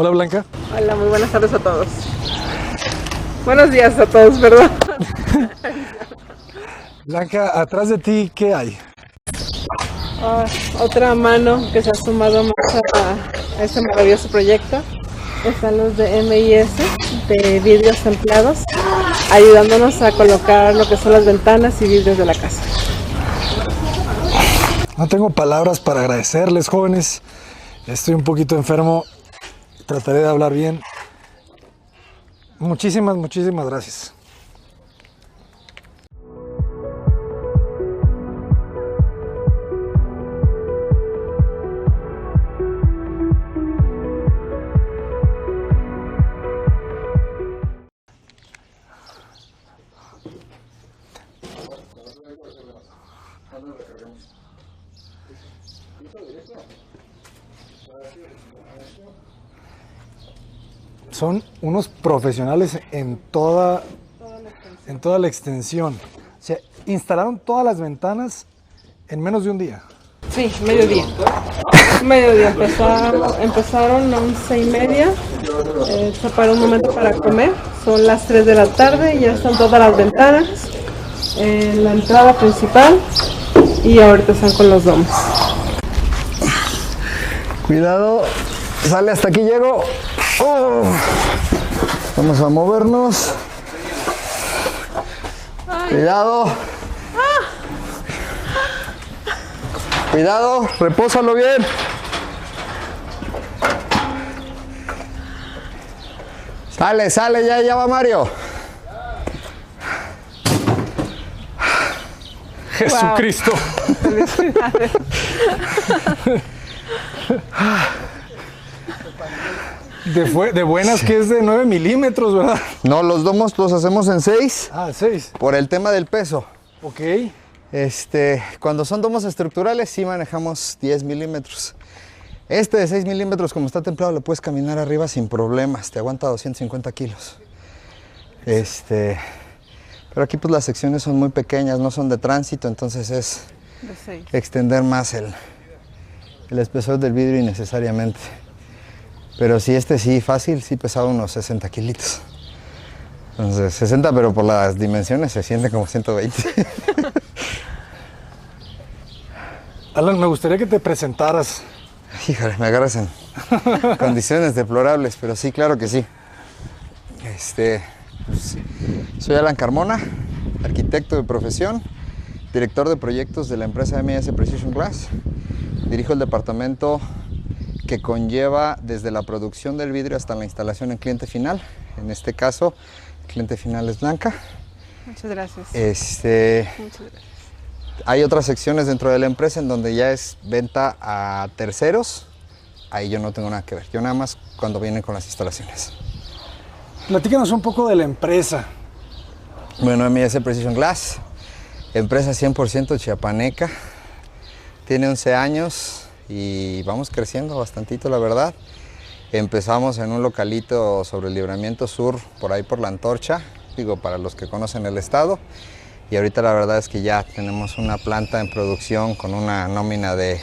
Hola Blanca. Hola, muy buenas tardes a todos. Buenos días a todos, perdón. Blanca, atrás de ti, ¿qué hay? Otra mano que se ha sumado más a este maravilloso proyecto. Están los de MIS, de vidrios templados, ayudándonos a colocar lo que son las ventanas y vidrios de la casa. No tengo palabras para agradecerles, jóvenes. Estoy un poquito enfermo. Trataré de hablar bien. Muchísimas gracias. Son unos profesionales en toda la extensión. O sea, instalaron todas las ventanas en menos de un día. Sí, mediodía. Empezaron a 11:30. Se paró un momento para comer. Son las 3 de la tarde y ya están todas las ventanas en la entrada principal y ahorita están con los domos. Cuidado, sale, hasta aquí llego. Vamos a movernos. Cuidado. Cuidado, repósalo bien. Sale, ya va Mario. Jesucristo. De buenas que es de 9 milímetros, ¿verdad? No, los domos los hacemos en 6. 6. Por el tema del peso. Ok. Cuando son domos estructurales sí manejamos 10 milímetros. Este de 6 milímetros, como está templado, lo puedes caminar arriba sin problemas. Te aguanta 250 kilos. Pero aquí pues las secciones son muy pequeñas, no son de tránsito, entonces es extender más el espesor del vidrio innecesariamente. Pero sí, sí, fácil, sí pesaba unos 60 kilitos. Entonces, 60, pero por las dimensiones se siente como 120. Alan, me gustaría que te presentaras. Híjole, me agarras en condiciones deplorables, pero sí, claro que sí. Pues, soy Alan Carmona, arquitecto de profesión, director de proyectos de la empresa MIS Precision Glass. Dirijo el departamento que conlleva desde la producción del vidrio hasta la instalación en cliente final. En este caso, el cliente final es Blanca. Muchas gracias. Muchas gracias. Hay otras secciones dentro de la empresa en donde ya es venta a terceros. Ahí yo no tengo nada que ver. Yo nada más cuando vienen con las instalaciones. Platícanos un poco de la empresa. Bueno, MIS Precision Glass, empresa 100% chiapaneca. Tiene 11 años y vamos creciendo bastantito, la verdad. Empezamos en un localito sobre el Libramiento Sur, por ahí por La Antorcha, digo, para los que conocen el estado. Y ahorita la verdad es que ya tenemos una planta en producción con una nómina de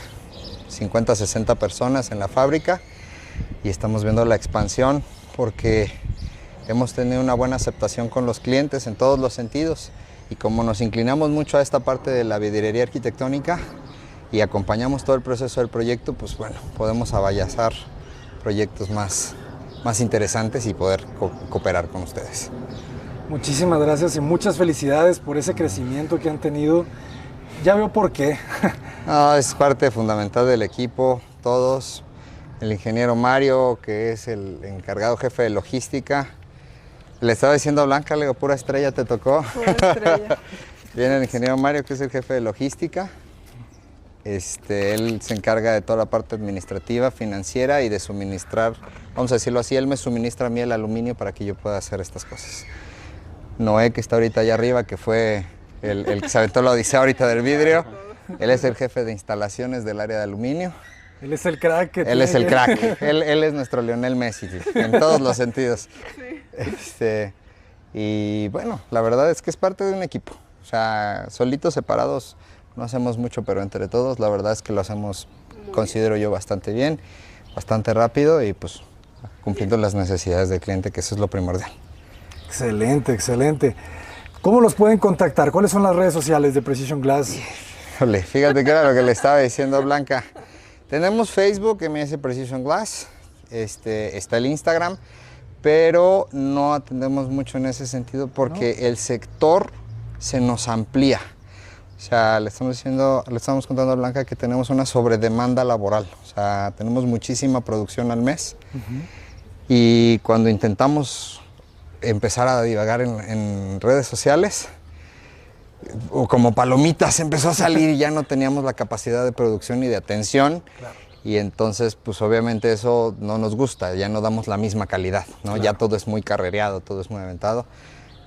50 a 60 personas en la fábrica y estamos viendo la expansión porque hemos tenido una buena aceptación con los clientes en todos los sentidos y como nos inclinamos mucho a esta parte de la vidriería arquitectónica y acompañamos todo el proceso del proyecto, pues bueno, podemos abayazar proyectos más interesantes y poder cooperar con ustedes. Muchísimas gracias y muchas felicidades por ese crecimiento que han tenido. Ya veo por qué. No, es parte fundamental del equipo, todos. El ingeniero Mario, que es el encargado jefe de logística. Le estaba diciendo a Blanca, le digo, pura estrella te tocó. Pura estrella. Viene el ingeniero Mario, que es el jefe de logística. Él se encarga de toda la parte administrativa, financiera y de suministrar, vamos a decirlo así, él me suministra a mí el aluminio para que yo pueda hacer estas cosas. Noé, que está ahorita allá arriba, que fue el que se aventó la odisea ahorita del vidrio. Él es el jefe de instalaciones del área de aluminio. Él es el crack. Él es el crack. Él es nuestro Lionel Messi, en todos los sentidos. Sí. Y bueno, la verdad es que es parte de un equipo. O sea, solitos, separados, no hacemos mucho, pero entre todos, la verdad es que lo hacemos, considero yo, bastante bien, bastante rápido y pues cumpliendo las necesidades del cliente, que eso es lo primordial. Excelente, excelente. ¿Cómo los pueden contactar? ¿Cuáles son las redes sociales de Precision Glass? Híjole, fíjate que era lo que le estaba diciendo a Blanca. Tenemos Facebook, MS Precision Glass, está el Instagram, pero no atendemos mucho en ese sentido porque el sector se nos amplía. O sea, le estamos contando a Blanca que tenemos una sobredemanda laboral. O sea, tenemos muchísima producción al mes. Y cuando intentamos empezar a divagar en redes sociales, o como palomitas empezó a salir y ya no teníamos la capacidad de producción ni de atención. Claro. Y entonces, pues obviamente eso no nos gusta, ya no damos la misma calidad, ¿no? Claro. Ya todo es muy carrereado, todo es muy aventado.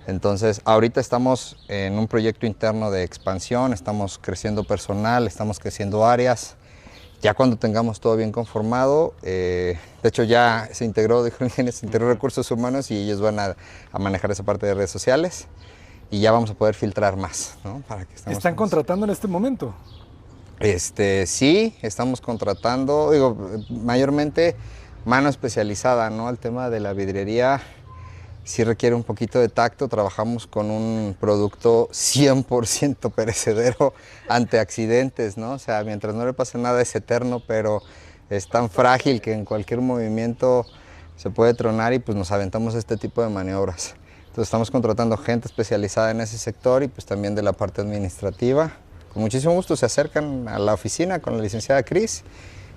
Entonces, ahorita estamos en un proyecto interno de expansión, estamos creciendo personal, estamos creciendo áreas. Ya cuando tengamos todo bien conformado, de hecho ya se integró Recursos Humanos y ellos van a manejar esa parte de redes sociales y ya vamos a poder filtrar más, ¿no? Para que ¿Están contratando en este momento? Sí, estamos contratando, digo, mayormente mano especializada, ¿no? El tema de la vidriería sí requiere un poquito de tacto. Trabajamos con un producto 100% perecedero ante accidentes, ¿no? O sea, mientras no le pase nada es eterno, pero es tan frágil que en cualquier movimiento se puede tronar y pues nos aventamos este tipo de maniobras. Entonces estamos contratando gente especializada en ese sector y pues también de la parte administrativa. Con muchísimo gusto se acercan a la oficina con la licenciada Cris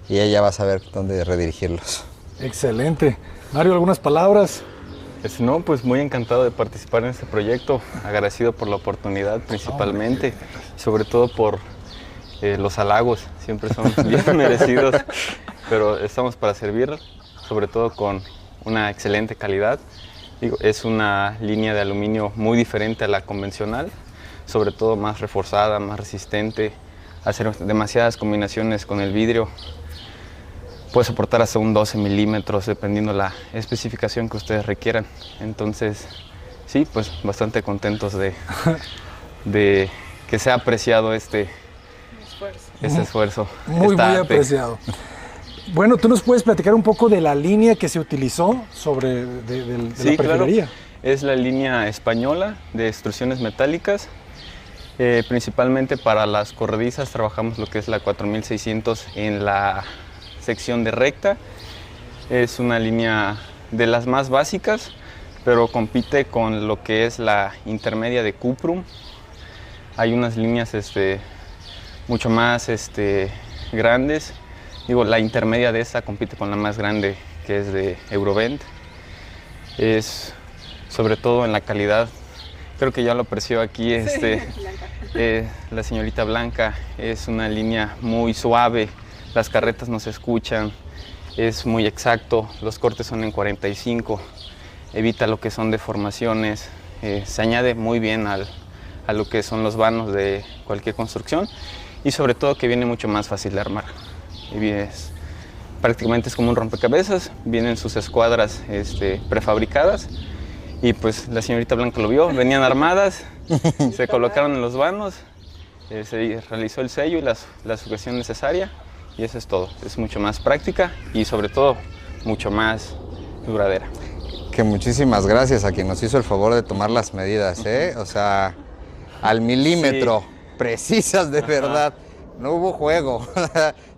y ella va a saber dónde redirigirlos. Excelente. Mario, ¿algunas palabras? No, pues muy encantado de participar en este proyecto, agradecido por la oportunidad principalmente, sobre todo por los halagos, siempre son bien merecidos, pero estamos para servir, sobre todo con una excelente calidad. Digo, es una línea de aluminio muy diferente a la convencional, sobre todo más reforzada, más resistente, hacer demasiadas combinaciones con el vidrio. Puede soportar hasta un 12 milímetros dependiendo la especificación que ustedes requieran. Entonces, sí, pues bastante contentos de que sea apreciado este esfuerzo. Muy apreciado. Bueno, ¿tú nos puedes platicar un poco de la línea que se utilizó de la perfilería? Claro. Es la línea española de extrusiones metálicas. Principalmente para las corredizas trabajamos lo que es la 4600 en la sección de recta. Es una línea de las más básicas, pero compite con lo que es la intermedia de Cuprum. Hay unas líneas mucho más grandes. Digo, la intermedia de esta compite con la más grande, que es de Eurovent. Es sobre todo en la calidad, creo que ya lo apreció aquí la señorita Blanca. Es una línea muy suave. Las carretas no se escuchan, es muy exacto, los cortes son en 45, evita lo que son deformaciones, se añade muy bien a lo que son los vanos de cualquier construcción y sobre todo que viene mucho más fácil de armar. Prácticamente es como un rompecabezas, vienen sus escuadras prefabricadas y pues la señorita Blanca lo vio, venían armadas, se colocaron en los vanos, se realizó el sello y la sujeción necesaria. Y eso es todo, es mucho más práctica y sobre todo mucho más duradera. Que muchísimas gracias a quien nos hizo el favor de tomar las medidas, O sea, al milímetro, sí. Precisas de verdad, no hubo juego.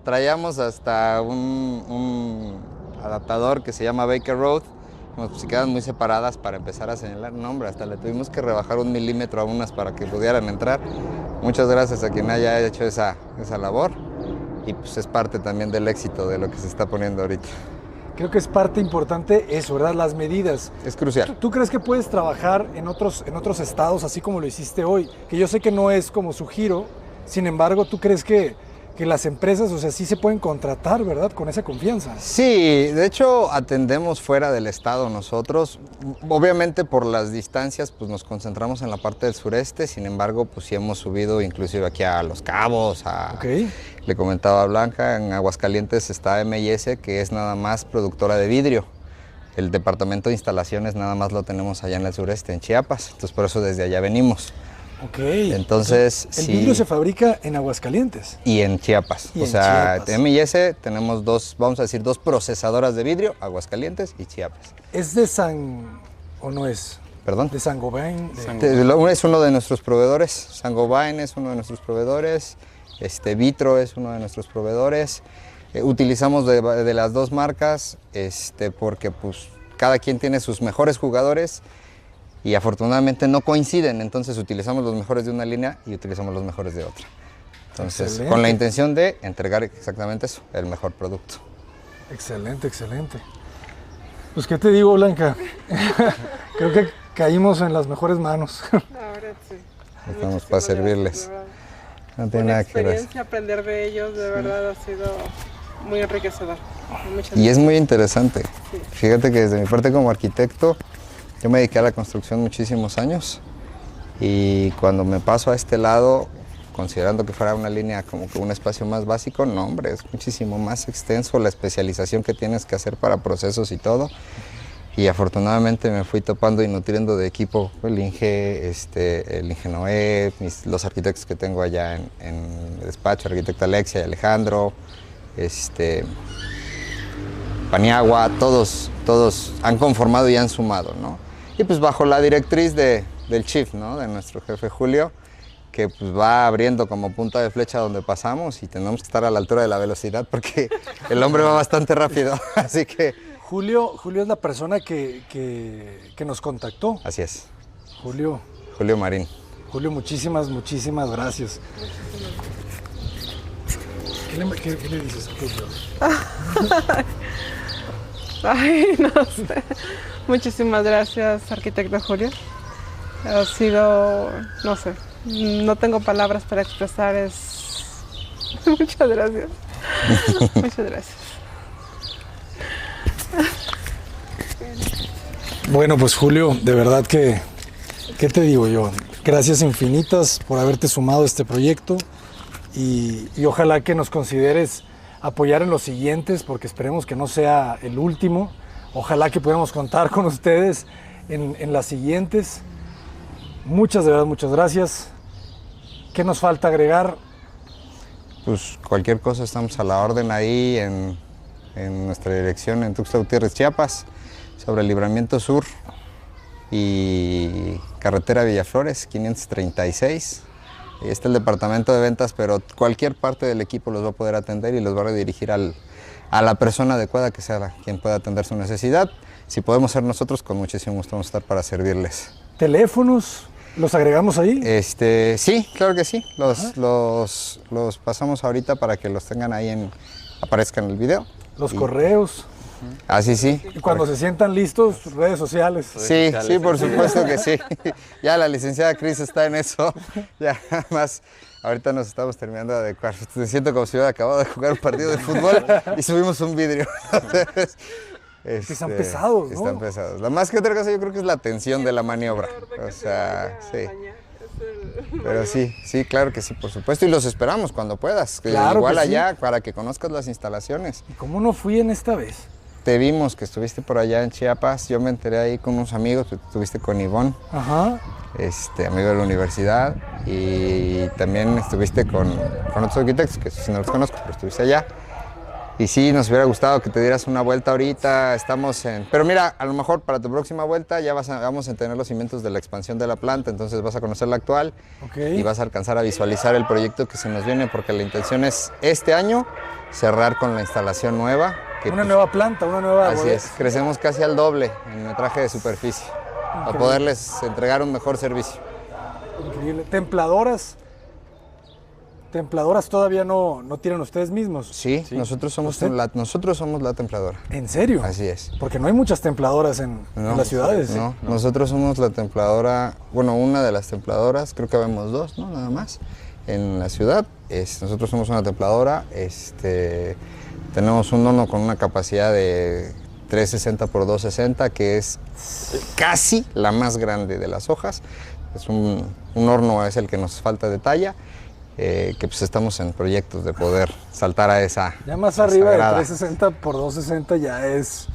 Traíamos hasta un adaptador que se llama Baker Road, como si quedan muy separadas para empezar a señalar. No, hombre, hasta le tuvimos que rebajar 1 milímetro a unas para que pudieran entrar. Muchas gracias a quien haya hecho esa labor. Y pues es parte también del éxito de lo que se está poniendo ahorita. Creo que es parte importante eso, ¿verdad? Las medidas. Es crucial. ¿Tú crees que puedes trabajar en otros estados así como lo hiciste hoy? Que yo sé que no es como su giro, sin embargo, ¿tú crees que las empresas, o sea, sí se pueden contratar, ¿verdad? Con esa confianza. Sí, de hecho atendemos fuera del estado nosotros. Obviamente por las distancias pues nos concentramos en la parte del sureste, sin embargo pues sí hemos subido inclusive aquí a Los Cabos, Okay. Le comentaba a Blanca, en Aguascalientes está M&S, que es nada más productora de vidrio. El departamento de instalaciones nada más lo tenemos allá en el sureste, en Chiapas, entonces por eso desde allá venimos. Ok. Entonces, el vidrio se fabrica en Aguascalientes. Y en Chiapas. Y o en sea, Chiapas. M&S tenemos dos, vamos a decir, dos procesadoras de vidrio, Aguascalientes y Chiapas. ¿Es de San... o no es? ¿Perdón? De Saint-Gobain. Es uno de nuestros proveedores, Saint-Gobain es uno de nuestros proveedores, Vitro es uno de nuestros proveedores. Utilizamos de las dos marcas porque pues, cada quien tiene sus mejores jugadores y afortunadamente no coinciden, entonces utilizamos los mejores de una línea y utilizamos los mejores de otra. Entonces, Excelente. con la intención de entregar exactamente eso, el mejor producto. Excelente, excelente. Pues, ¿qué te digo, Blanca? Creo que caímos en las mejores manos. La verdad, sí. Estamos para servirles. No tiene Una nada que ver. experiencia, aprender de ellos, de verdad ha sido muy enriquecedor. Muchas Y es gracias. muy interesante. Sí. Fíjate que desde mi parte como arquitecto, yo me dediqué a la construcción muchísimos años y cuando me paso a este lado, considerando que fuera una línea como que un espacio más básico, no hombre, es muchísimo más extenso la especialización que tienes que hacer para procesos y todo. Y afortunadamente me fui topando y nutriendo de equipo el Inge, el Inge Noé, los arquitectos que tengo allá en el despacho, arquitecta Alexia y Alejandro, Paniagua, todos han conformado y han sumado, ¿no? Y pues bajo la directriz del chief, ¿no? De nuestro jefe Julio, que pues va abriendo como punta de flecha donde pasamos y tenemos que estar a la altura de la velocidad porque el hombre va bastante rápido, así que... Julio es la persona que nos contactó. Así es, Julio, Marín. muchísimas gracias. ¿Qué le dices a Julio? Ay, no sé. Muchísimas gracias, arquitecto Julio. Ha sido, no sé, no tengo palabras para expresar, Muchas gracias. Muchas gracias. Bueno, pues Julio, de verdad que, ¿qué te digo yo? Gracias infinitas por haberte sumado a este proyecto y ojalá que nos consideres apoyar en los siguientes, porque esperemos que no sea el último. Ojalá que podamos contar con ustedes en las siguientes. Muchas, de verdad, muchas gracias. ¿Qué nos falta agregar? Pues cualquier cosa estamos a la orden ahí en nuestra dirección en Tuxtla Gutiérrez, Chiapas, sobre el Libramiento Sur y Carretera Villaflores, 536. Ahí está el departamento de ventas, pero cualquier parte del equipo los va a poder atender y los va a redirigir a la persona adecuada que sea quien pueda atender su necesidad. Si podemos ser nosotros, con muchísimo gusto vamos a estar para servirles. ¿Teléfonos? ¿Los agregamos ahí? Sí, claro que sí. Los pasamos ahorita para que los tengan ahí aparezcan en el video. Los correos. Así sí. Y cuando se sientan listos, redes sociales. Sí, por supuesto que sí. Ya la licenciada Cris está en eso. Ya más. Ahorita nos estamos terminando de adecuar. Me siento como si hubiera acabado de jugar un partido de fútbol y subimos un vidrio. Entonces, que están pesados, ¿no? Están pesados. La más que otra cosa yo creo que es la tensión de la maniobra. O sea, sí. Pero sí, claro que sí, por supuesto. Y los esperamos cuando puedas. Claro igual que sí. allá, para que conozcas las instalaciones. ¿Y cómo no fui en esta vez? Te vimos que estuviste por allá en Chiapas. Yo me enteré ahí con unos amigos. Estuviste con Ivonne, Ajá. amigo de la universidad. Y también estuviste con otros arquitectos, que si no los conozco, pero estuviste allá. Y sí, nos hubiera gustado que te dieras una vuelta ahorita. Pero mira, a lo mejor para tu próxima vuelta ya vamos a tener los cimientos de la expansión de la planta, entonces vas a conocer la actual y vas a alcanzar a visualizar el proyecto que se nos viene, porque la intención es este año cerrar con la instalación nueva. Una nueva planta, una nueva... Así es, crecemos casi al doble en metraje de superficie, para poderles entregar un mejor servicio. Increíble. ¿Templadoras todavía no tienen ustedes mismos? Sí. Nosotros somos la templadora. ¿En serio? Así es. Porque no hay muchas templadoras en las ciudades. No, nosotros somos la templadora, una de las templadoras, creo que vemos dos, ¿no? Nada más, en la ciudad. Nosotros somos una templadora, tenemos un horno con una capacidad de 360 por 260, que es casi la más grande de las hojas. Es un horno, es el que nos falta de talla. Que pues estamos en proyectos de poder saltar a esa. Ya más arriba de grada. 360 por 260 ya es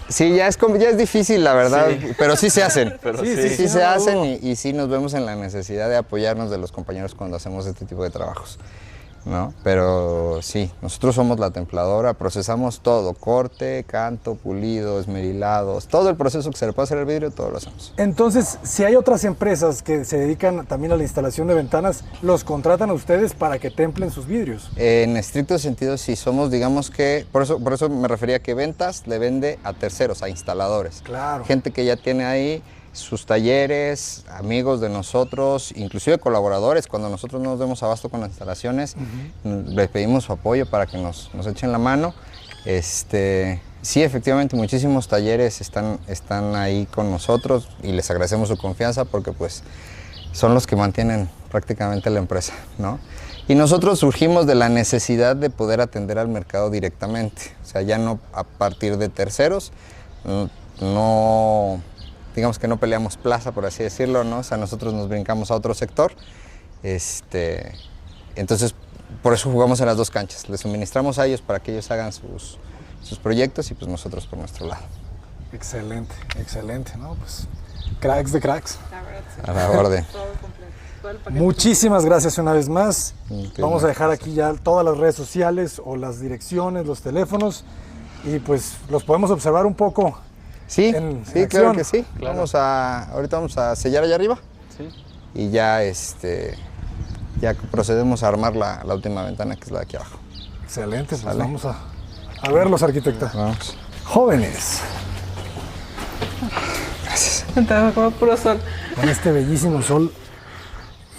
Sí, ya es difícil, la verdad, Sí. pero sí se hacen. Pero Sí se no, hacen no. y sí nos vemos en la necesidad de apoyarnos de los compañeros cuando hacemos este tipo de trabajos, ¿no? Pero sí, nosotros somos la templadora, procesamos todo, corte, canto, pulido, esmerilados, todo el proceso que se le puede hacer al vidrio, todo lo hacemos. Entonces, si hay otras empresas que se dedican también a la instalación de ventanas, los contratan a ustedes para que templen sus vidrios. En estricto sentido, sí somos, digamos que, por eso me refería que ventas le vende a terceros, a instaladores. Claro. Gente que ya tiene ahí sus talleres, amigos de nosotros, inclusive colaboradores. Cuando nosotros no nos demos abasto con las instalaciones, les pedimos su apoyo para que nos echen la mano. Sí, efectivamente, muchísimos talleres están ahí con nosotros y les agradecemos su confianza porque pues son los que mantienen prácticamente la empresa, ¿no? Y nosotros surgimos de la necesidad de poder atender al mercado directamente, o sea, ya no a partir de terceros, no, digamos que no peleamos plaza, por así decirlo, ¿no? O sea, nosotros nos brincamos a otro sector, entonces por eso jugamos en las dos canchas, les suministramos a ellos para que ellos hagan sus proyectos y pues nosotros por nuestro lado. Excelente, excelente, ¿no? Pues cracks de cracks. La verdad, sí. A la orden. Todo completo. Todo el paquete. Muchísimas gracias una vez más. Ok, Vamos a dejar aquí ya todas las redes sociales o las direcciones, los teléfonos y pues los podemos observar un poco. Sí, En sí, claro acción. que sí. Claro. Ahorita vamos a sellar allá arriba Sí. y ya ya procedemos a armar la última ventana que es la de aquí abajo. Excelente, pues Sale. vamos a verlos, arquitecta. Vamos. Jóvenes, Entonces, como puro sol. con este bellísimo sol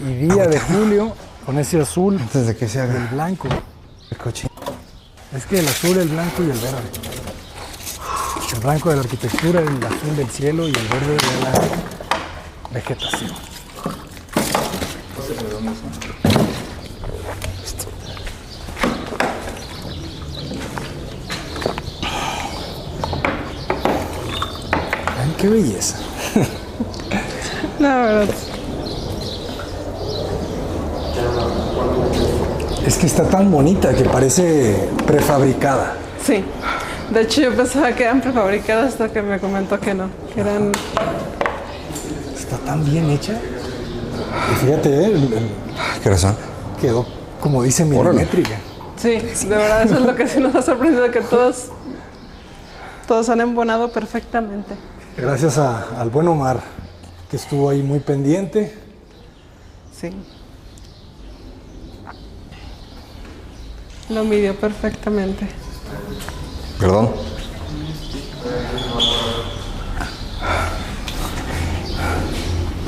y día de julio, con ese azul Antes de que se y el haga blanco. el coche. Es que el azul, el blanco y el verde. El blanco de la arquitectura, el azul del cielo y el verde de la vegetación. Ay, qué belleza. La verdad. Es que está tan bonita que parece prefabricada. Sí. De hecho, yo pensaba que eran prefabricadas hasta que me comentó que no. Que eran. Está tan bien hecha. Y fíjate, ¿Qué razón? quedó, como dice, Órale. milimétrica. Sí, de verdad, eso es lo que sí nos ha sorprendido, que todos han embonado perfectamente. Gracias al buen Omar, que estuvo ahí muy pendiente. Sí. Lo midió perfectamente. Perdón.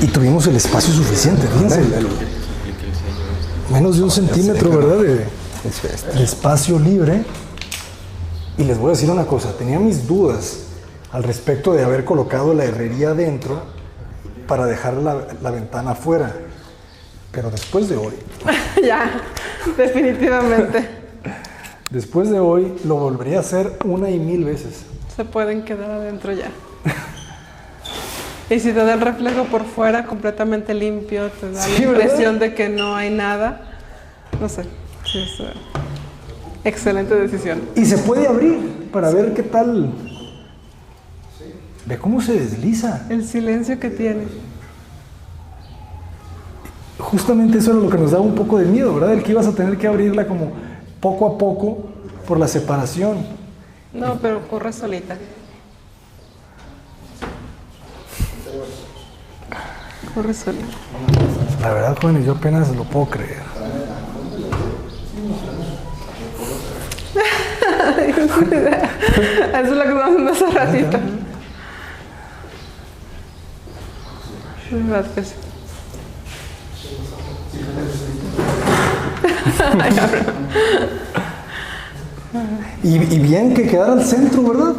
Y tuvimos el espacio suficiente, fíjense. Menos de 1 centímetro, ¿verdad? De espacio libre. Y les voy a decir una cosa, tenía mis dudas al respecto de haber colocado la herrería adentro para dejar la ventana afuera. Pero después de hoy, Ya, definitivamente. después de hoy, lo volvería a hacer 1 y 1000 veces. Se pueden quedar adentro ya. Y si te da el reflejo por fuera completamente limpio, te da Sí, la ¿verdad? impresión de que no hay nada. No sé. Sí, es excelente decisión. Y se puede abrir para ver qué tal. Ve cómo se desliza. El silencio que tiene. Justamente eso era lo que nos daba un poco de miedo, ¿verdad? El que ibas a tener que abrirla como poco a poco por la separación. No, pero corre solita. Corre solita. La verdad, jóvenes, yo apenas lo puedo creer. Eso es lo que estamos haciendo hace ratito. Es verdad que sí. Y bien que quedara al centro, ¿verdad?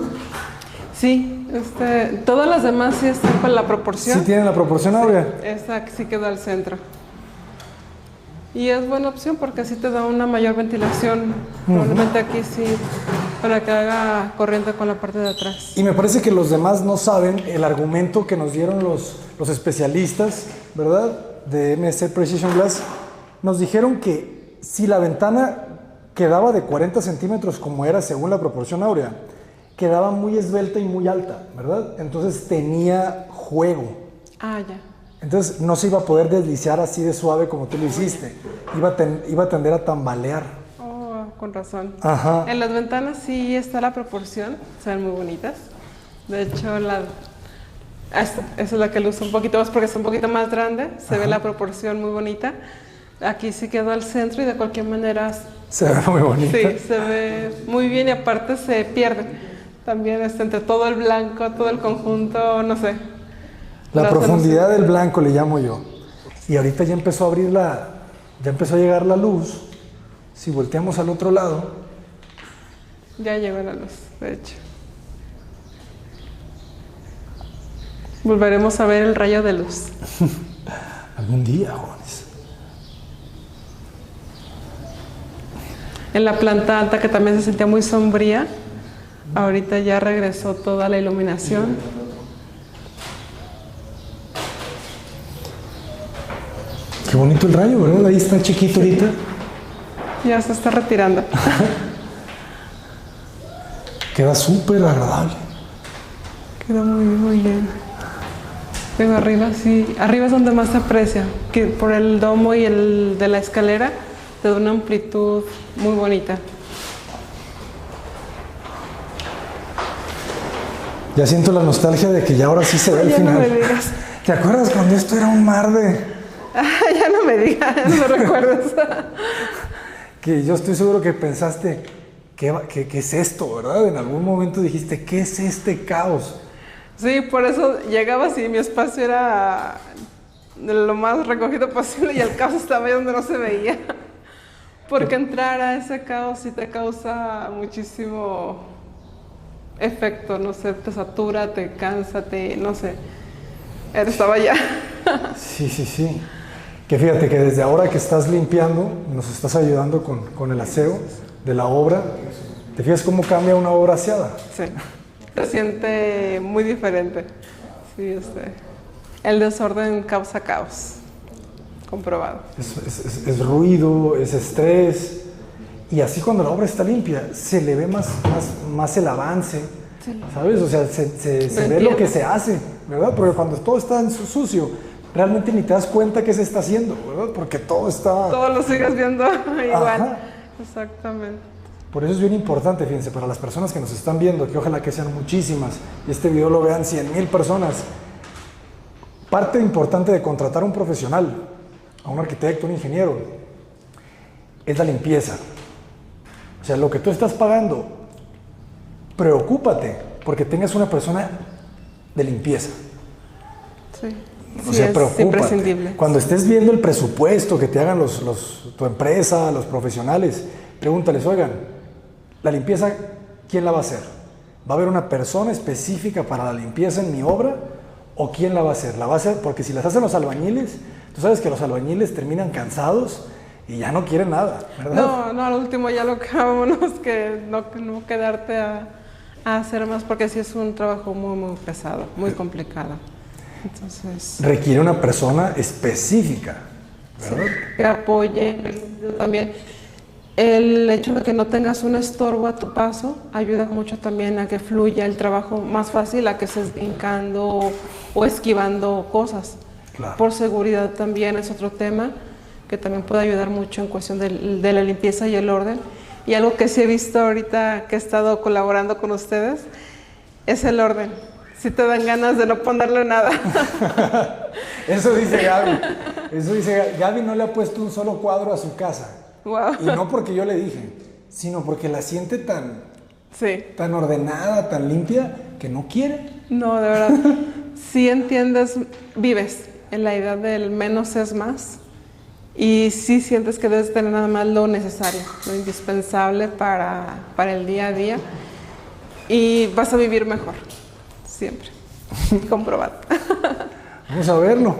Sí, todas las demás sí están con la proporción. Sí tienen la proporción áurea. Esta sí quedó al centro. Y es buena opción porque así te da una mayor ventilación. Probablemente aquí sí, para que haga corriente con la parte de atrás. Y me parece que los demás no saben el argumento que nos dieron los especialistas, ¿verdad? De MSC Precision Glass. Nos dijeron que si la ventana quedaba de 40 centímetros como era según la proporción áurea, quedaba muy esbelta y muy alta, ¿verdad? Entonces tenía juego. Ah, ya. Entonces no se iba a poder deslizar así de suave como tú lo hiciste. Iba a tender a tambalear. Oh, con razón. Ajá. En las ventanas sí está la proporción, se ven muy bonitas. De hecho, esa es la que luce un poquito más porque es un poquito más grande, se ve la proporción muy bonita. Aquí sí quedó al centro y de cualquier manera Se ve muy bonita. sí, se ve muy bien y aparte se pierde. También entre todo el blanco, todo el conjunto, no sé. La No, profundidad del blanco le llamo yo. Y ahorita ya empezó a ya empezó a llegar la luz. Si volteamos al otro lado, Ya llegó la luz, de hecho. Volveremos a ver el rayo de luz. algún día, jóvenes. En la planta alta, que también se sentía muy sombría, ahorita ya regresó toda la iluminación. Qué bonito el rayo, ¿verdad? Ahí está chiquito ahorita. Ya se está retirando. Queda súper agradable. Quedó muy bien. Pero arriba sí, arriba es donde más se aprecia, que por el domo y el de la escalera te da una amplitud muy bonita. Ya siento la nostalgia de que ya ahora sí se ve el Ya final. no me digas. ¿Te acuerdas cuando esto era un mar de...? Ya no me digas, no me recuerdes. Que yo estoy seguro que pensaste, ¿qué es esto, verdad? En algún momento dijiste, ¿qué es este caos? Sí, por eso llegabas y mi espacio era de lo más recogido posible y el caos estaba ahí donde no se veía. Porque entrar a ese caos sí te causa muchísimo efecto, no sé, te satura, te cansa, no sé. Estaba allá. Sí. Que fíjate que desde ahora que estás limpiando, nos estás ayudando con el aseo de la obra. ¿Te fijas cómo cambia una obra aseada? Sí, se siente muy diferente. Sí, el desorden causa caos, comprobado. Es ruido, es estrés. Y así cuando la obra está limpia, se le ve más el avance, sí. ¿Sabes? O sea, se ve lo que se hace, ¿verdad? Porque cuando todo está en sucio, realmente ni te das cuenta qué se está haciendo, ¿verdad? Porque todo está... Todo lo sigues viendo igual. Ajá. Exactamente. Por eso es bien importante, fíjense, para las personas que nos están viendo, que ojalá que sean muchísimas, y este video lo vean 100,000 personas. Parte importante de contratar a un profesional, a un arquitecto, un ingeniero, es la limpieza. O sea, lo que tú estás pagando, preocúpate porque tengas una persona de limpieza. Sí. O sea, es preocúpate. imprescindible. Cuando estés viendo el presupuesto que te hagan tu empresa, los profesionales, pregúntales, oigan, la limpieza, ¿quién la va a hacer? ¿Va a haber una persona específica para la limpieza en mi obra? ¿O quién la va a hacer? ¿La va a hacer? Porque si las hacen los albañiles, tú sabes que los albañiles terminan cansados y ya no quieren nada, ¿verdad? No, al último ya lo que vámonos, que no quedarte a hacer más, porque sí es un trabajo muy pesado, muy complicado. Entonces... Requiere una persona específica, ¿verdad? Sí, que apoye también. El hecho de que no tengas un estorbo a tu paso ayuda mucho también a que fluya el trabajo más fácil, a que estés brincando o esquivando cosas. Claro. Por seguridad también es otro tema que también puede ayudar mucho en cuestión de la limpieza y el orden. Y algo que sí he visto ahorita que he estado colaborando con ustedes es el orden. Si te dan ganas de no ponerle nada. Eso dice Gaby. Gaby no le ha puesto un solo cuadro a su casa. Wow. Y no porque yo le dije, sino porque la siente tan ordenada, tan limpia, que no quiere. No, de verdad. Si entiendes, vives en la idea del menos es más. Y sí sientes que debes tener nada más lo necesario, lo indispensable para el día a día. Y vas a vivir mejor, siempre. Comprobado. Vamos a verlo.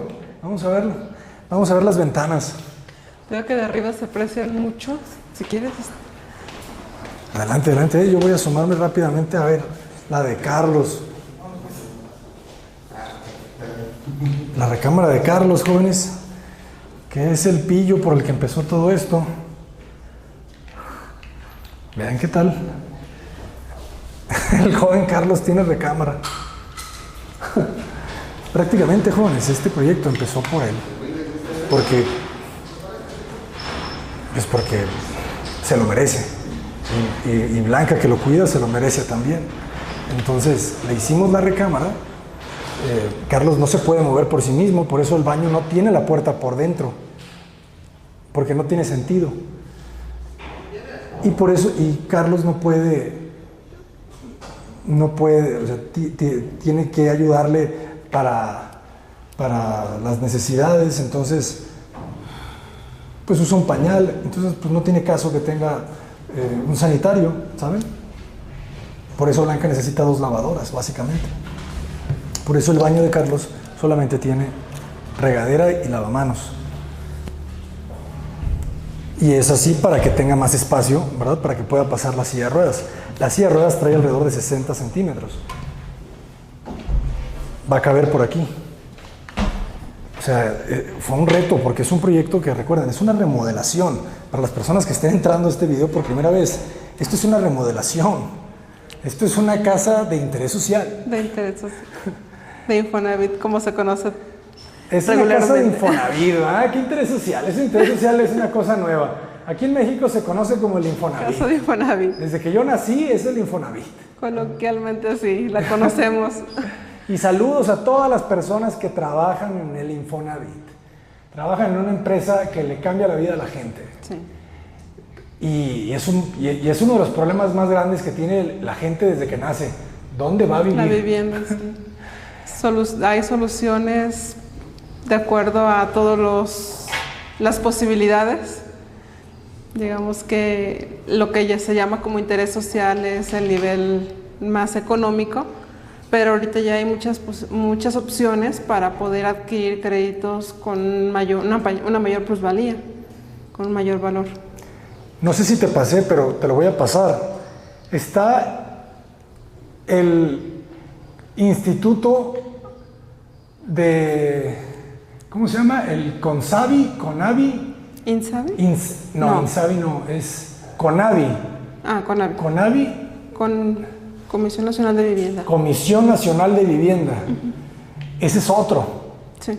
Vamos a ver las ventanas. Veo que de arriba se aprecian mucho. Si quieres. Adelante. Yo voy a asomarme rápidamente a ver la de Carlos. La recámara de Carlos, jóvenes, que es el pillo por el que empezó todo esto. Vean qué tal. El joven Carlos tiene recámara. Prácticamente, jóvenes, este proyecto empezó por él. Porque se lo merece. Y Blanca, que lo cuida, se lo merece también. Entonces, le hicimos la recámara. Carlos no se puede mover por sí mismo, por eso el baño no tiene la puerta por dentro. Porque no tiene sentido. Y por eso, y Carlos no puede, o sea, tiene que ayudarle para las necesidades, entonces, pues usa un pañal, entonces pues no tiene caso que tenga un sanitario, ¿saben? Por eso Blanca necesita 2 lavadoras, básicamente. Por eso el baño de Carlos solamente tiene regadera y lavamanos. Y es así para que tenga más espacio, ¿verdad? Para que pueda pasar la silla de ruedas. La silla de ruedas trae alrededor de 60 centímetros. Va a caber por aquí. O sea, fue un reto porque es un proyecto que, recuerden, es una remodelación. Para las personas que estén entrando a este video por primera vez, esto es una remodelación. Esto es una casa de interés social. De interés social. De Infonavit, como se conoce. Es una casa de Infonavit, ¿ah? ¿Qué interés social? Ese interés social es una cosa nueva. Aquí en México se conoce como el Infonavit. Casa de Infonavit. Desde que yo nací es el Infonavit. Coloquialmente sí, la conocemos. Y saludos a todas las personas que trabajan en el Infonavit. Trabajan en una empresa que le cambia la vida a la gente. Sí. Y es uno de los problemas más grandes que tiene la gente desde que nace. ¿Dónde va a vivir? La vivienda, sí. Hay soluciones de acuerdo a todas las posibilidades. Digamos que lo que ya se llama como interés social es el nivel más económico, pero ahorita ya hay muchas opciones para poder adquirir créditos con una mayor plusvalía, con un mayor valor. No sé si te pasé, pero te lo voy a pasar. Está el Instituto de... ¿Cómo se llama? El CONSAVI, CONAVI. ¿INSABI? No, INSABI no, es CONAVI. Ah, CONAVI. CONAVI. Con Comisión Nacional de Vivienda. Comisión Nacional de Vivienda. Ese es otro. Sí.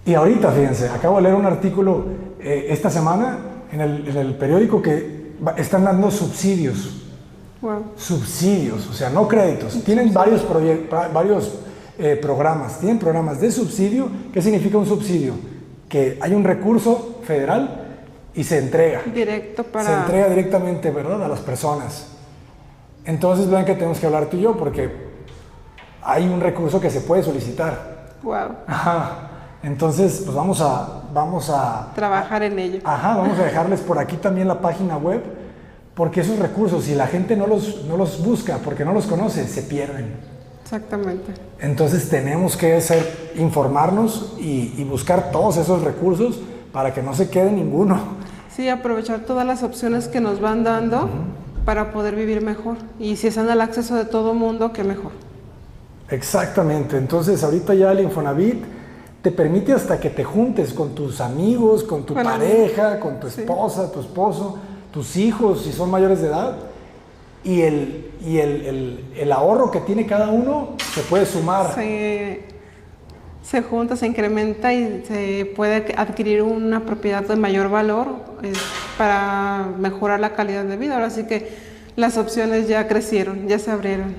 Y ahorita, fíjense, acabo de leer un artículo esta semana en el periódico que están dando subsidios. Wow. Subsidios, o sea, no créditos. Tienen varios programas. Tienen programas de subsidio. ¿Qué significa un subsidio? Que hay un recurso federal y se entrega. Directo para... Se entrega directamente, ¿verdad?, a las personas. Entonces, vean que tenemos que hablar tú y yo porque hay un recurso que se puede solicitar. Wow. Ajá. Entonces, pues vamos a trabajar en ello. Ajá, vamos a dejarles por aquí también la página web, porque esos recursos, si la gente no los busca, porque no los conoce, se pierden. Exactamente. Entonces tenemos que informarnos y buscar todos esos recursos para que no se quede ninguno. Sí, aprovechar todas las opciones que nos van dando para poder vivir mejor. Y si están al acceso de todo mundo, qué mejor. Exactamente. Entonces ahorita ya el Infonavit te permite hasta que te juntes con tus amigos, con tu pareja, con tu esposa, tu esposo, tus hijos, si son mayores de edad. Y el ahorro que tiene cada uno se puede sumar. Se junta, se incrementa y se puede adquirir una propiedad de mayor valor para mejorar la calidad de vida. Ahora sí que las opciones ya crecieron, ya se abrieron.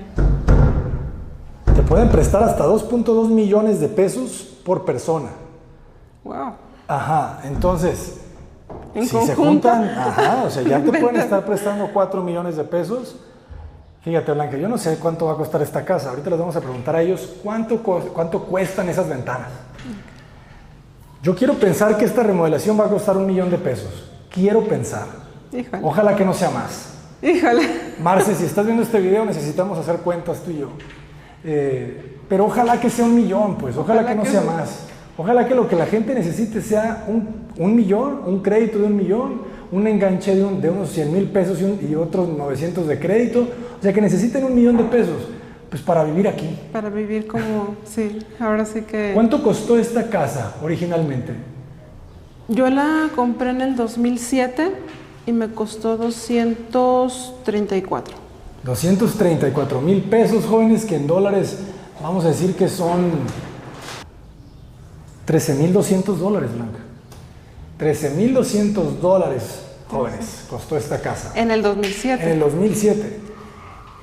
Te pueden prestar hasta 2.2 millones de pesos por persona. Wow. Ajá, entonces... ¿En si conjunto? se juntan, ajá, o sea, ya te pueden estar prestando 4 millones de pesos. Fíjate, Blanca, yo no sé cuánto va a costar esta casa. Ahorita les vamos a preguntar a ellos cuánto cuestan esas ventanas. Yo quiero pensar que esta remodelación va a costar 1 millón de pesos. Quiero pensar. Híjole. Ojalá que no sea más. Híjole. Marce, si estás viendo este video, necesitamos hacer cuentas tú y yo. Pero ojalá que sea 1 millón, pues. Ojalá que no sea más. Ojalá que lo que la gente necesite sea un millón, un crédito de 1 millón, un enganche de unos 100,000 pesos y otros 900 de crédito. O sea, que necesiten 1 millón de pesos, pues para vivir aquí. Para vivir como, sí, ahora sí que... ¿Cuánto costó esta casa originalmente? Yo la compré en el 2007 y me costó 234. 234,000 pesos, jóvenes, que en dólares vamos a decir que son $13,200, Blanca. $13,200, jóvenes, costó esta casa. En el 2007. En el 2007.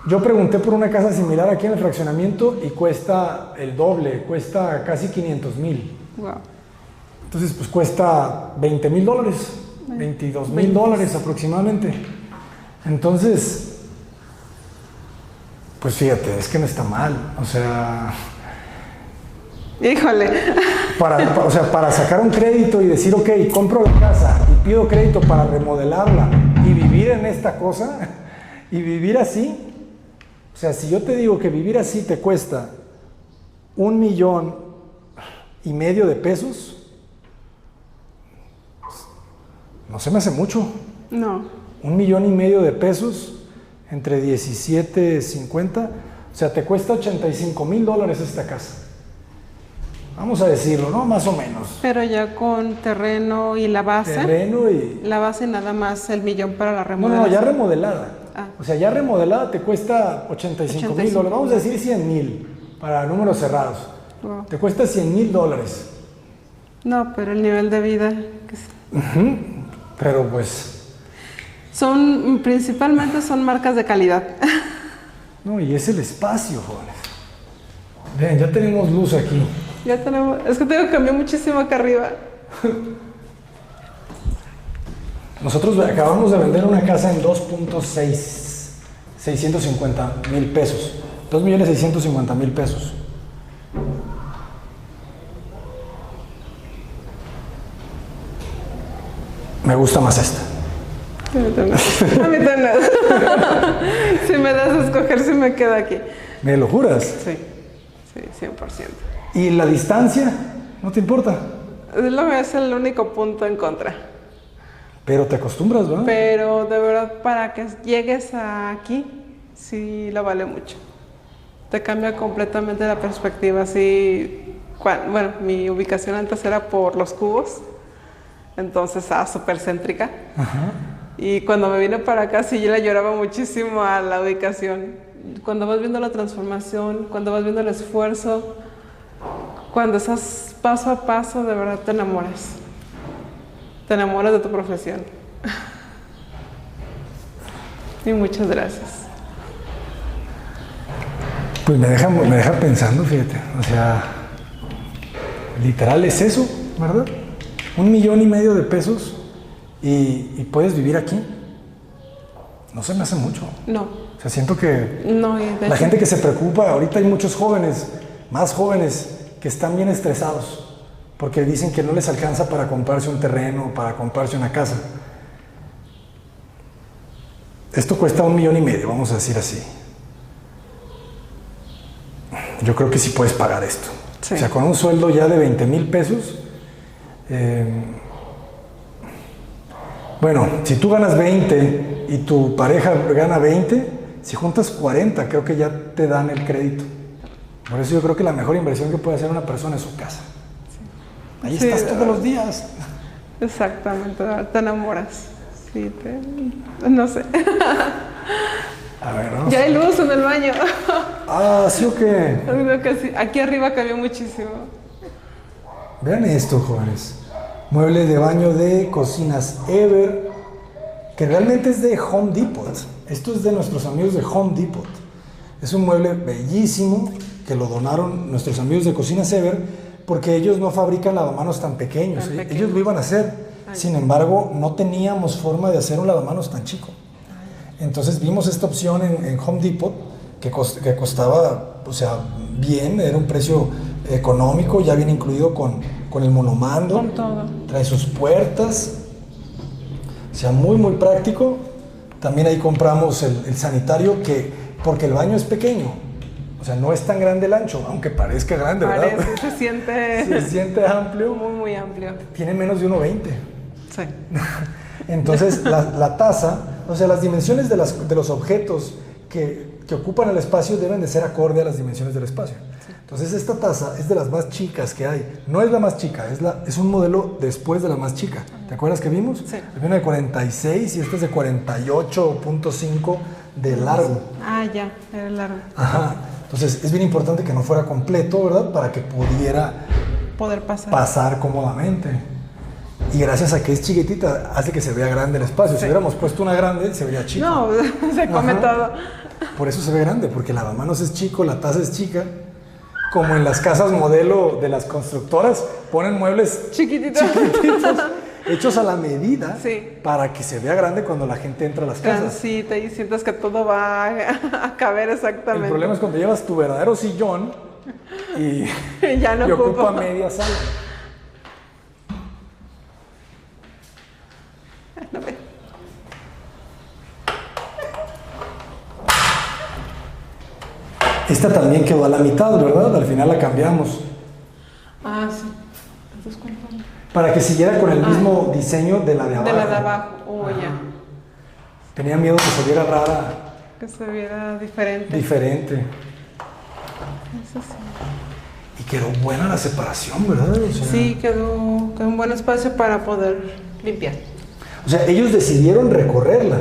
Yo pregunté por una casa similar aquí en el fraccionamiento y cuesta el doble, cuesta casi $500,000. Wow. Entonces, pues cuesta $20,000, $22,000 aproximadamente. Entonces, pues fíjate, es que no está mal. O sea, Híjole. para sacar un crédito y decir, ok, compro la casa y pido crédito para remodelarla y vivir en esta cosa y vivir así. O sea, si yo te digo que vivir así te cuesta $1,500,000 de pesos, no se me hace mucho. No. $1,500,000 de pesos entre 17.50, o sea, te cuesta $85,000 esta casa. Vamos a decirlo, ¿no? Más o menos. Pero ya con terreno y la base. Terreno y... La base nada más el millón para la No, remodelación. ya remodelada. Ah. O sea, ya remodelada te cuesta $85,000. Vamos a decir 100,000 para números cerrados. Wow. Te cuesta $100,000. No, pero el nivel de vida. Pero pues... Principalmente son marcas de calidad. No, y es el espacio, jóvenes. Vean, ya tenemos luz aquí. Ya tenemos. Es que tengo que cambiar muchísimo acá arriba. Nosotros acabamos de vender una casa en 650,000 pesos. 2,650,000 pesos. Me gusta más esta. A mí también. Si me das a escoger, si me quedo aquí. ¿Me lo juras? Sí, 100%. ¿Y la distancia? ¿No te importa? Es el único punto en contra. Pero te acostumbras, ¿verdad? Pero de verdad, para que llegues aquí, sí lo vale mucho. Te cambia completamente la perspectiva. Sí, bueno, mi ubicación antes era por Los Cubos, entonces estaba súper céntrica. Ajá. Y cuando me vine para acá, sí, yo le lloraba muchísimo a la ubicación. Cuando vas viendo la transformación, cuando vas viendo el esfuerzo, cuando estás paso a paso, de verdad te enamoras. Te enamoras de tu profesión. Y muchas gracias. Pues me deja pensando, fíjate. O sea, literal es eso, ¿verdad? $1,500,000 de pesos y puedes vivir aquí. No se me hace mucho. No. O sea, siento que No, la gente que se preocupa, ahorita hay muchos jóvenes, más jóvenes, que están bien estresados porque dicen que no les alcanza para comprarse un terreno, para comprarse una casa. Esto cuesta $1,500,000, vamos a decir así. Yo creo que sí puedes pagar esto. Sí. O sea, con un sueldo ya de 20,000 pesos, bueno, si tú ganas 20 y tu pareja gana 20, si juntas 40, creo que ya te dan el crédito. Por eso yo creo que la mejor inversión que puede hacer una persona es su casa. Ahí Sí, estás todos los días. Exactamente, te enamoras. Sí, no sé. A ver, vamos. Ya hay luz en el baño. Ah, ¿sí o qué? Creo que sí. Aquí arriba cambió muchísimo. Vean esto, jóvenes. Mueble de baño de Cocinas Ever, que realmente es de Home Depot. Esto es de nuestros amigos de Home Depot. Es un mueble bellísimo que lo donaron nuestros amigos de Cocinas Ever porque ellos no fabrican lavamanos tan pequeños. Ellos lo iban a hacer. Sin embargo, no teníamos forma de hacer un lavamanos tan chico. Entonces vimos esta opción en Home Depot que costaba, o sea, bien, era un precio económico, ya viene incluido con el monomando. Con todo. Trae sus puertas, o sea, muy muy práctico. También ahí compramos el sanitario porque el baño es pequeño, o sea, no es tan grande el ancho, aunque parezca grande, ¿verdad? Se siente... Se siente amplio. Muy, muy amplio. Tiene menos de 1.20. Sí. Entonces, la taza, o sea, las dimensiones de los objetos que ocupan el espacio deben de ser acorde a las dimensiones del espacio. Sí. Entonces, esta taza es de las más chicas que hay. No es la más chica, es un modelo después de la más chica. ¿Te acuerdas que vimos? Sí. Hay una de 46 y esta es de 48.5 de largo. Ah, ya, era largo. Ajá. Entonces es bien importante que no fuera completo, ¿verdad? Para que pudiera Poder pasar. pasar cómodamente. Y gracias a que es chiquitita, hace que se vea grande el espacio. Si hubiéramos puesto una grande, se vería chico. No, se come Ajá. todo. Por eso se ve grande, porque el lavamanos es chico, la taza es chica. Como en las casas modelo de las constructoras, ponen muebles Chiquitito. chiquititos, hechos a la medida, Sí. para que se vea grande cuando la gente entra a las casas. Transita y sientas que todo va a caber exactamente. El problema es cuando llevas tu verdadero sillón y, Ya no y ocupa ocupa. media sala. Esta también quedó a la mitad, ¿verdad? Al final la cambiamos. Ah, sí. Entonces, ¿cuál fue? Para que siguiera con el mismo diseño de la de abajo. De la de abajo. Oh, ya. Tenía miedo que se viera rara, Que se viera diferente. diferente. Eso sí. Y quedó buena la separación, ¿verdad? O sea, Sí, quedó un buen espacio para poder limpiar. O sea, ellos decidieron recorrerla.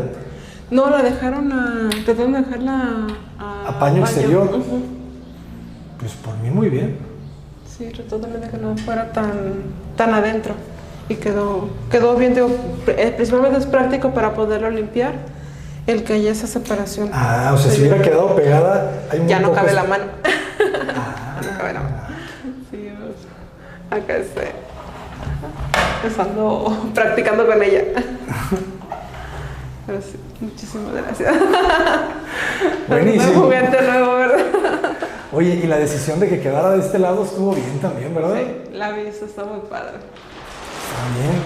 No, la dejaron trataron de dejarla A paño exterior. Ujú. Pues por mí muy bien. Sí, trató también de que no fuera tan adentro. Y quedó bien, digo, principalmente es práctico para poderlo limpiar, el que haya esa separación. Ah, o sea, si hubiera quedado pegada, hay un Ya no poco cabe es- la mano. Ah, No cabe la mano. Sí, acá ando practicando con ella. Pero sí, muchísimas gracias. Buenísimo. Un juguete nuevo, ¿verdad? Oye, y la decisión de que quedara de este lado estuvo bien también, ¿verdad? Sí, la vista está muy padre. También.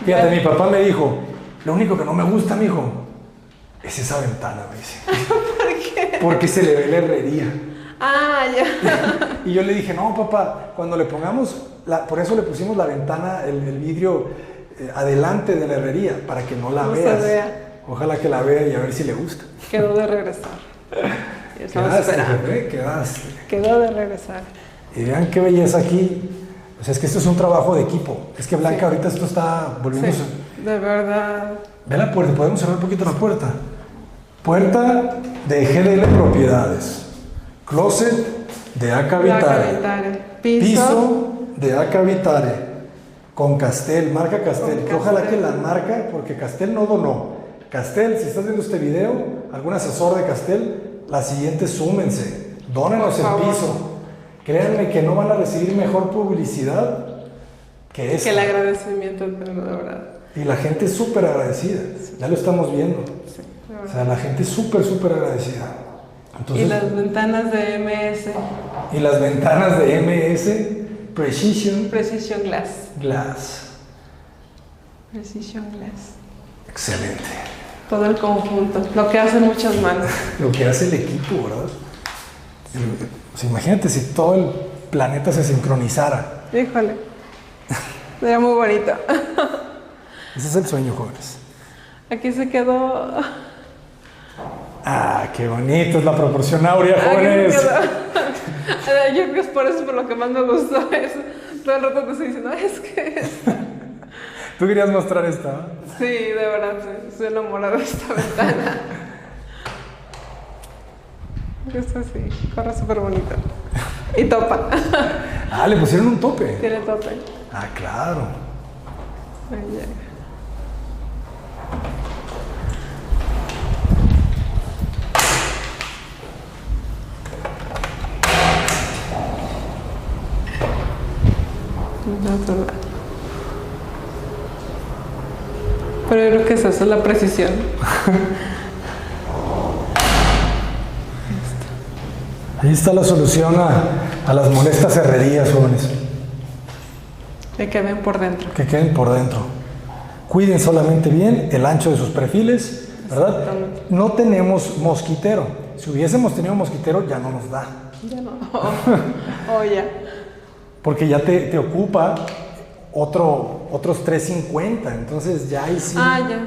Fíjate, mi papá me dijo, lo único que no me gusta, mijo, es esa ventana, me dice. ¿Por qué? Porque se le ve la herrería. Ah, ya. Y yo le dije, no, papá, cuando le pongamos, por eso le pusimos la ventana, el vidrio adelante de la herrería, para que no la No se veas. vea. Ojalá que la vea y a ver si le gusta. Quedó de regresar. Ya estamos Quedaste, esperando. bebé, quedaste. Quedó de regresar. Y vean qué belleza aquí. O sea, es que esto es un trabajo de equipo. Es que Blanca, Sí. ahorita esto está volviéndose... Sí, de verdad. Ve la puerta, podemos cerrar un poquito la puerta. Puerta de GDL Propiedades. Closet de Aca Vitare. Vitare. Piso de Aca Vitare. Con Castel, marca Castel. Con Que ojalá Castel. que la marca, porque Castel no donó. Castel, si estás viendo este video, algún asesor de Castel, la siguiente súmense. Dónenos Por el favor. piso. Créanme que no van a recibir mejor publicidad que esta. Que el agradecimiento, pero de verdad. Y la gente es súper agradecida. Ya lo estamos viendo. Sí, de O verdad. sea, la gente es súper, súper agradecida. Entonces, Y las ventanas de MS y las ventanas de MS Precision Precision Glass. Glass. Precision Glass. Excelente. Todo el conjunto. Lo que hacen muchas manos. Lo que hace el equipo, ¿verdad? O sea, imagínate si todo el planeta se sincronizara. Híjole. Sería muy bonito. Ese es el sueño, jóvenes. Aquí se quedó. Ah, qué bonito es la proporción áurea, Aquí se jóvenes. quedó. Yo creo que es por eso por lo que más me gustó. Todo el rato te estoy diciendo, es que. Tú querías mostrar esta, ¿no? Sí, de verdad, sí, estoy enamorada de esta ventana. Esto sí, corre súper bonito. Y topa. Ah, le pusieron un tope. Tiene tope. Ah, claro. Ahí llega. Del otro lado. Pero yo creo que es eso, la precisión. Ahí está la solución a las molestas herrerías, jóvenes. Que queden por dentro. Que queden por dentro. Cuiden solamente bien el ancho de sus perfiles, ¿verdad? Exactamente. No tenemos mosquitero. Si hubiésemos tenido mosquitero, ya no nos da. Ya no. Oh, ya. Porque ya te ocupa otros 350. Entonces ya ahí sí. Ah, ya.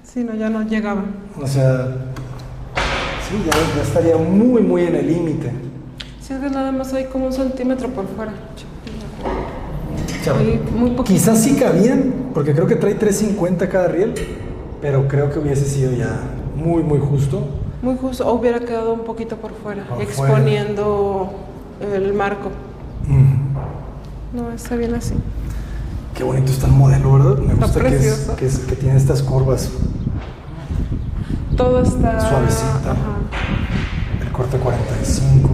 Sí, no, ya no llegaba. O sea, sí, ya estaría muy, muy en el límite. Sí, es que nada más hay como 1 centímetro por fuera. O sea, Hay muy poquito. quizás sí cabían, porque creo que trae 350 cada riel, pero creo que hubiese sido ya muy, muy justo. Muy justo, o hubiera quedado un poquito por fuera, Por exponiendo el marco. No, está bien así. Qué bonito está el modelo, ¿verdad? Me Está gusta precioso. que tiene estas curvas. Todo está Suavecita. Ajá. El corte 45.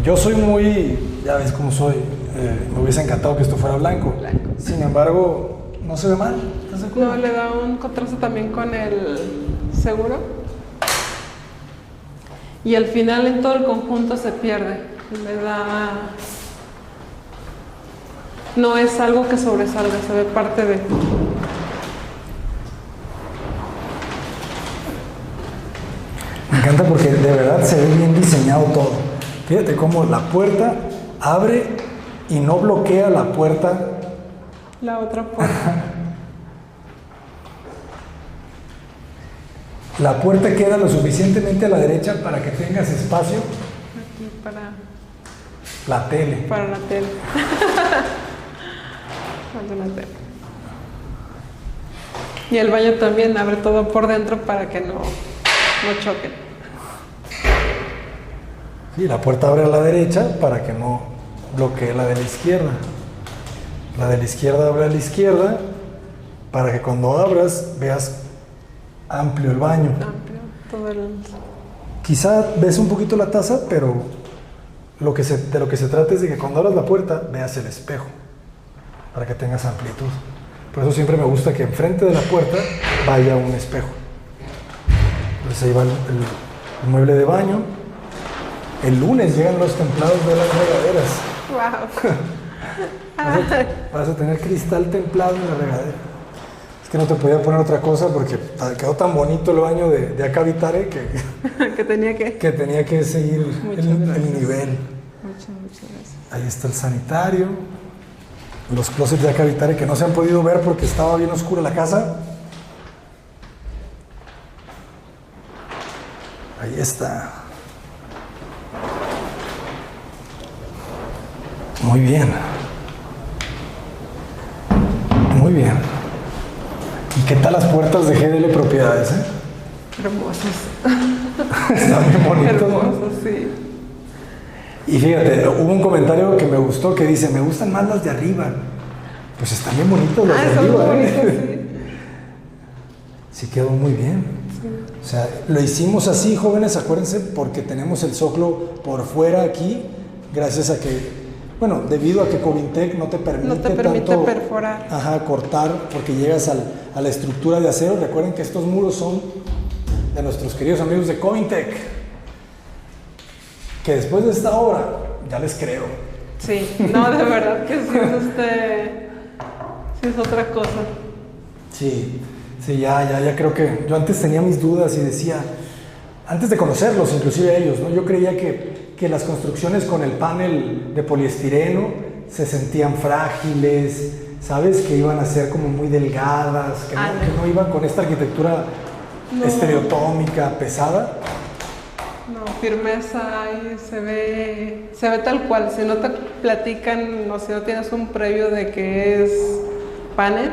Yo soy muy, ya ves cómo soy, me hubiese encantado que esto fuera blanco. Sin embargo, no se ve mal. ¿Estás de acuerdo? No, le da un contraste también con el seguro. Y al final en todo el conjunto se pierde. Le da... No es algo que sobresalga, se ve parte de... Me encanta porque de verdad se ve bien diseñado todo. Fíjate cómo la puerta abre y no bloquea la puerta. La otra puerta. La puerta queda lo suficientemente a la derecha para que tengas espacio Aquí la tele. para la tele. Para la tele. Y el baño también abre todo por dentro para que no choquen. Sí, la puerta abre a la derecha para que no bloquee la de la izquierda. La de la izquierda abre a la izquierda para que cuando abras veas amplio el baño. Amplio, todo el... Quizá ves un poquito la taza, pero de lo que se trata es de que cuando abras la puerta veas el espejo para que tengas amplitud. Por eso siempre me gusta que enfrente de la puerta vaya un espejo. Entonces ahí va el mueble de baño. El lunes llegan los templados de las regaderas. ¡Wow! Vas a tener cristal templado en la regadera. Es que no te podía poner otra cosa porque quedó tan bonito el baño de Acavitare que tenía que... que tenía que seguir el nivel. Muchas gracias. Ahí está el sanitario. Los closets de Acavitare que no se han podido ver porque estaba bien oscura la casa. Ahí está. Muy bien. Muy bien. ¿Y qué tal las puertas de GDL Propiedades? Hermosos. Están bien bonitos, ¿no? Hermosos, sí. Y fíjate, hubo un comentario que me gustó que dice, me gustan más las de arriba. Pues están bien bonitos las de son arriba. bonitos, sí. Sí quedó muy bien. Sí. O sea, lo hicimos así, jóvenes, acuérdense, porque tenemos el zócalo por fuera aquí, gracias a que, bueno, debido a que Covintec no te permite tanto, perforar. Ajá, cortar, porque llegas a la estructura de acero. Recuerden que estos muros son de nuestros queridos amigos de Covintec, que después de esta obra, ya les creo. Sí, no, de verdad que sí es otra cosa. Sí, ya creo que yo antes tenía mis dudas y decía, antes de conocerlos, inclusive ellos, ¿no? Yo creía que las construcciones con el panel de poliestireno se sentían frágiles, ¿sabes? Que iban a ser como muy delgadas, que no iban con esta arquitectura estereotómica, pesada. No, firmeza y se ve tal cual. Si no te platican o si no tienes un previo de que es panel,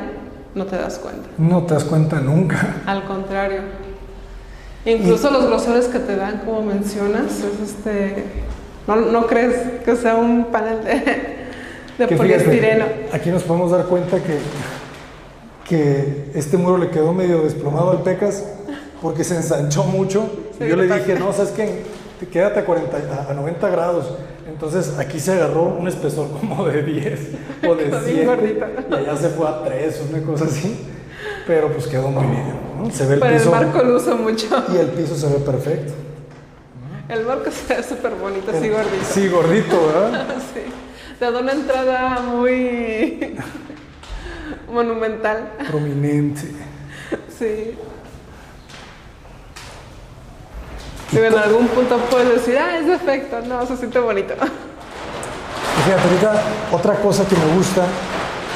no te das cuenta. No te das cuenta nunca. Al contrario. Incluso los groseros que te dan, como mencionas, es no crees que sea un panel de poliestireno. Fíjate, aquí nos podemos dar cuenta que este muro le quedó medio desplomado al Pecas porque se ensanchó mucho. Y yo le dije, no, ¿sabes qué? Quédate a 90 grados. Entonces aquí se agarró un espesor como de 10 o de 7 y allá se fue a 3, una cosa así. Pero pues quedó muy bien, ¿no? Se ve el Pero piso. el marco lo usa mucho. Y el piso se ve perfecto. El marco se ve súper bonito, así gordito. Sí, gordito, ¿verdad? Sí. Te da una entrada muy monumental. Prominente. Sí. Si en algún punto puedes decir, es defecto, no, se siente bonito. Y fíjate, ahorita otra cosa que me gusta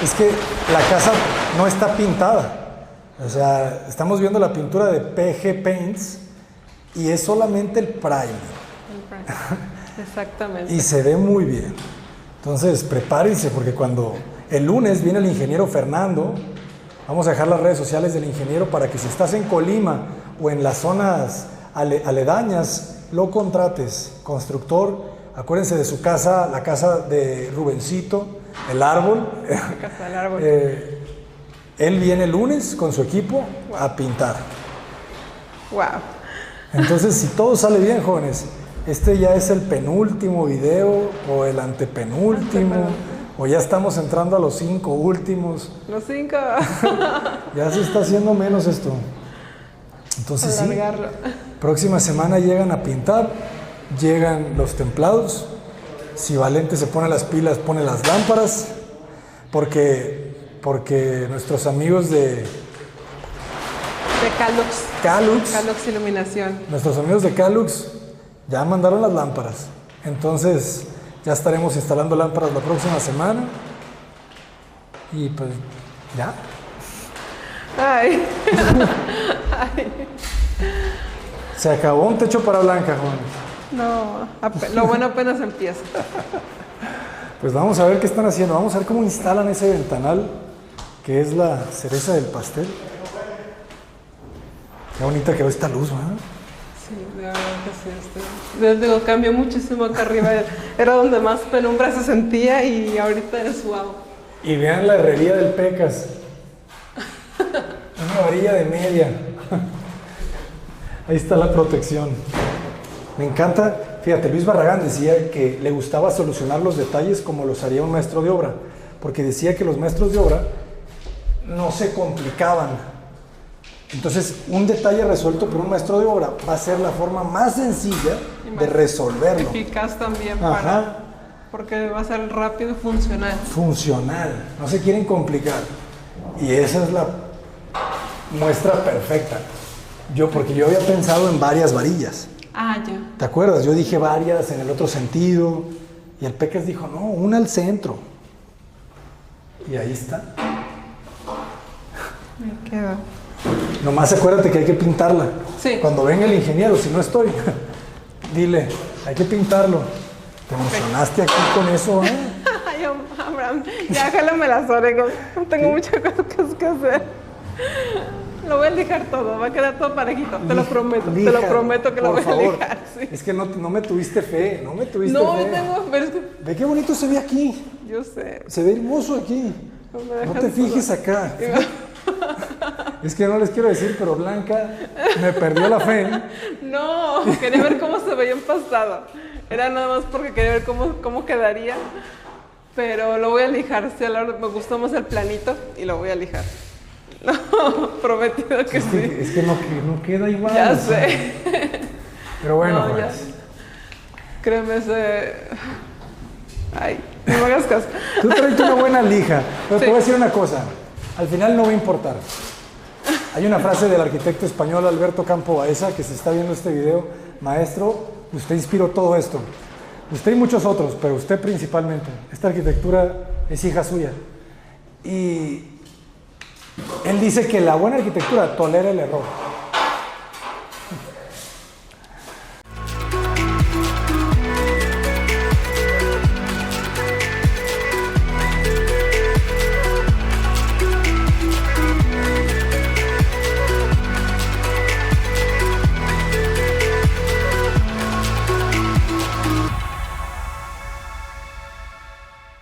es que la casa no está pintada. O sea, estamos viendo la pintura de PG Paints y es solamente el primer. Exactamente. Y se ve muy bien. Entonces, prepárense porque cuando el lunes viene el ingeniero Fernando, vamos a dejar las redes sociales del ingeniero para que si estás en Colima o en las zonas aledañas, lo contrates. Constructor, acuérdense de su casa, la casa de Rubencito, el árbol. La casa del árbol. Él viene el lunes con su equipo a pintar. Wow. Entonces, si todo sale bien, jóvenes, este ya es el penúltimo video o el antepenúltimo, o ya estamos entrando a los 5 últimos. Los 5. Ya se está haciendo menos esto. Entonces sí, próxima semana llegan a pintar, llegan los templados. Si Valente se pone las pilas, pone las lámparas, porque nuestros amigos de Calux Iluminación. Nuestros amigos de Calux ya mandaron las lámparas. Entonces ya estaremos instalando lámparas la próxima semana. Y pues ya. Ay. Se acabó un techo para Blanca, jóvenes. No, lo bueno apenas empieza. Pues vamos a ver qué están haciendo. Vamos a ver cómo instalan ese ventanal, que es la cereza del pastel. Qué bonita quedó esta luz, ¿verdad? Sí, de verdad que sí. Desde luego cambió muchísimo acá arriba. Era donde más penumbra se sentía y ahorita es wow. Y vean la herrería del Pecas. Una varilla de media. Ahí está la protección. Me encanta. Fíjate, Luis Barragán decía que le gustaba solucionar los detalles como los haría un maestro de obra, porque decía que los maestros de obra no se complicaban. Entonces, un detalle resuelto por un maestro de obra va a ser la forma más sencilla de resolverlo. Eficaz también, porque va a ser rápido y funcional. Funcional, no se quieren complicar. Y esa es la muestra perfecta. Porque yo había pensado en varias varillas. Ah, ya. ¿Te acuerdas? Yo dije varias en el otro sentido. Y el Pecas dijo, no, una al centro. Y ahí está. Me queda. Nomás acuérdate que hay que pintarla. Sí. Cuando venga el ingeniero, si no estoy, dile, hay que pintarlo. Te emocionaste aquí con eso, ¿eh? Ay, Abraham, ya jálame las orejas. Tengo muchas cosas que hacer. Lo voy a lijar todo, va a quedar todo parejito, te lo prometo. Te lo prometo que lo voy a lijar. Sí. Es que no me tuviste fe, no me tuviste fe. No, pero es que... Ve qué bonito se ve aquí. Yo sé. Se ve hermoso aquí. No te fijes acá. Es que no les quiero decir, pero Blanca me perdió la fe. No, quería ver cómo se veía empastado. Era nada más porque quería ver cómo quedaría. Pero lo voy a lijar. Sí, me gustó más el planito y lo voy a lijar. No, prometido que sí. Es que no queda igual. Ya sé. Pero bueno, no, ya. Créeme, ay, no me hagas caso. Tú traes una buena lija. Pero sí. Te voy a decir una cosa. Al final no va a importar. Hay una frase del arquitecto español Alberto Campo Baeza, que se está viendo este video. Maestro, usted inspiró todo esto. Usted y muchos otros, pero usted principalmente. Esta arquitectura es hija suya. Y él dice que la buena arquitectura tolera el error.